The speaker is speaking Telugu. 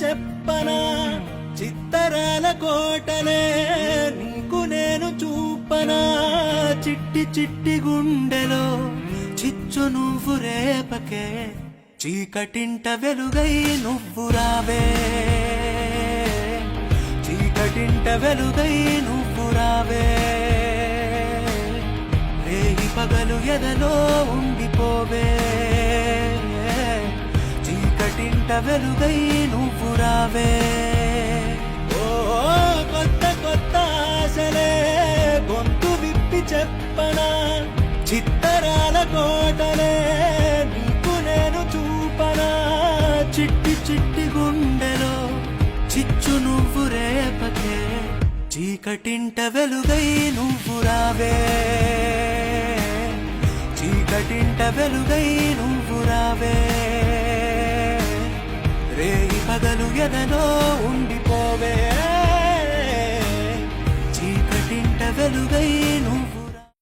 చెప్పనా చిత్తరాల కోటలే నీకు నేను చూపనా చిట్టి చిట్టి గుండెలో చిచ్చు నువ్వు రేపకే చీకటింట వెలుగై నువ్వు రావే చీకటింట వెలుగై నువ్వు రావే రేగి పగలు ఎదలో ఉండిపోవే చీకటింట వెలుగై నువ్వు రావే ఓ కొత్త కొత్త ఆశలే గొంతు విప్పి చెప్పనా చిత్తరాల కోటలే నీకు నేను చూపనా చిట్టి చిట్టి గుండెలో చిచ్చు నువ్వు రేపకే చీకటింట వెలుగై నువ్వు రావే చీకటింట వెలుగై నువ్వు రావే రేయి పగలు ఎదలో ఉండిపోవే చీకటింట వెలుగై